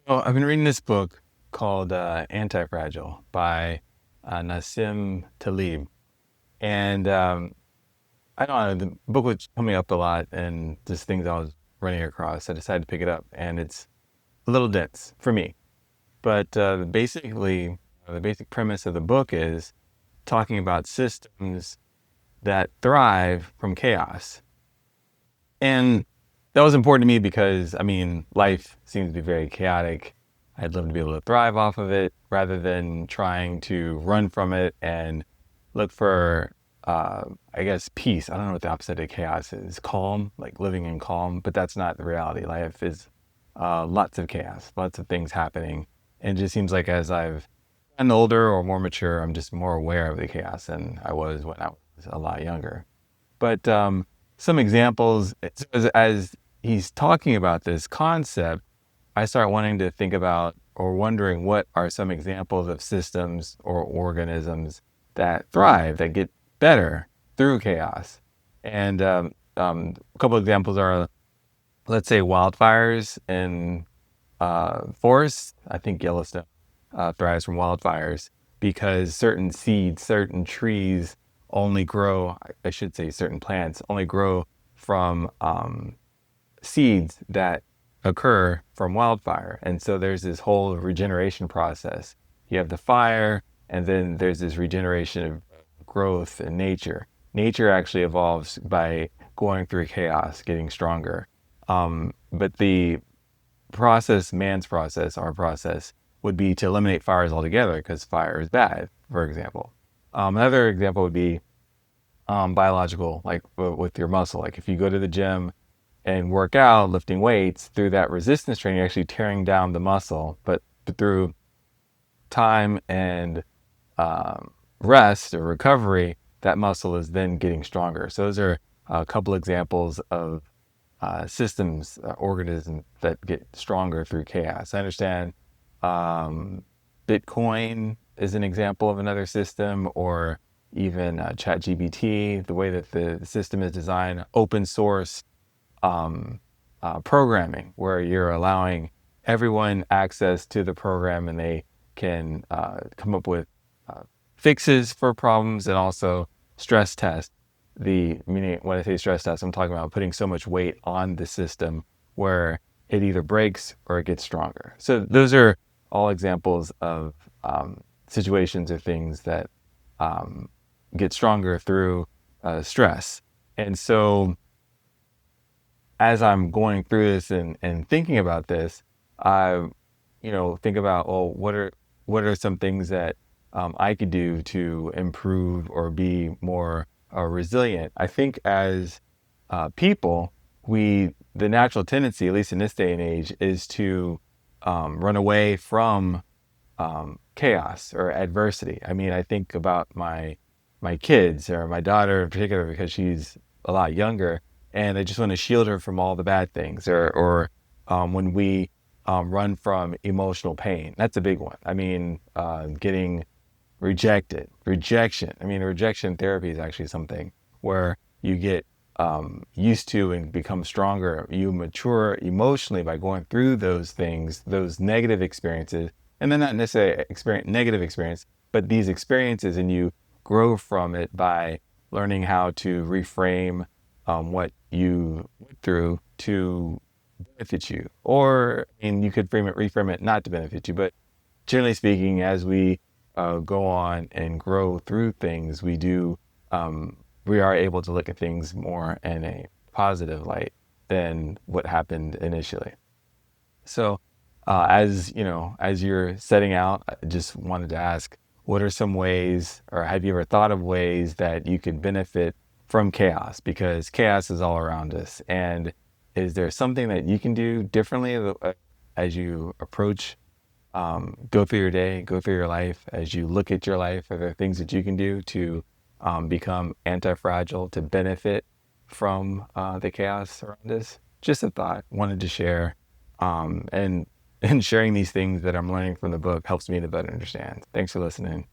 Well, I've been reading this book called Antifragile by Nassim Taleb. And I don't know, the book was coming up a lot and just things I was running across. I decided to pick it up, and it's a little dense for me. But basically, the basic premise of the book is talking about systems that thrive from chaos. And that was important to me because, I mean, life seems to be very chaotic. I'd love to be able to thrive off of it rather than trying to run from it and look for, I guess, peace. I don't know what the opposite of chaos is. Calm, like living in calm, but that's not the reality. Life is lots of chaos, lots of things happening. And it just seems like as I've gotten older or more mature, I'm just more aware of the chaos than I was when I was a lot younger. But some examples, as he's talking about this concept, I start wanting to think about or wondering what are some examples of systems or organisms that thrive, that get better through chaos. And a couple examples are, let's say, wildfires in forests. I think Yellowstone thrives from wildfires because certain seeds, certain trees only grow, I should say, certain plants only grow from seeds that occur from wildfire. And so there's this whole regeneration process. You have the fire, and then there's this regeneration of growth in nature. Nature actually evolves by going through chaos, getting stronger. But the process, man's process, our process, would be to eliminate fires altogether because fire is bad, for example. Another example would be biological, like with your muscle. Like if you go to the gym and work out, lifting weights, through that resistance training, you're actually tearing down the muscle, but through time and rest or recovery, that muscle is then getting stronger. So those are a couple examples of systems, organisms that get stronger through chaos. I understand Bitcoin is an example of another system, or even ChatGPT, the way that the system is designed, open source programming, where you're allowing everyone access to the program and they can come up with fixes for problems and also stress test. The meaning when I say stress test, I'm talking about putting so much weight on the system where it either breaks or it gets stronger. So those are all examples of situations or things that get stronger through stress. And so as I'm going through this and thinking about this, I, think about, well, what are some things that I could do to improve or be more resilient? I think as people, the natural tendency, at least in this day and age, is to run away from chaos or adversity. I mean, I think about my kids or my daughter in particular because she's a lot younger, and I just want to shield her from all the bad things. Or when we run from emotional pain, that's a big one. I mean, getting rejection. I mean, rejection therapy is actually something where you get used to and become stronger. You mature emotionally by going through those things, those negative experiences, and then not necessarily experience negative experience, but these experiences, and you grow from it by learning how to reframe what you went through to benefit you, or and you could reframe it not to benefit you. But generally speaking, as we go on and grow through things, we are able to look at things more in a positive light than what happened initially. So, as you know, as you're setting out, I just wanted to ask, what are some ways, or have you ever thought of ways that you could benefit from chaos? Because chaos is all around us. And is there something that you can do differently as you approach, go through your day, go through your life, as you look at your life? Are there things that you can do to become anti-fragile, to benefit from the chaos around us? Just a thought, wanted to share. And sharing these things that I'm learning from the book helps me to better understand. Thanks for listening.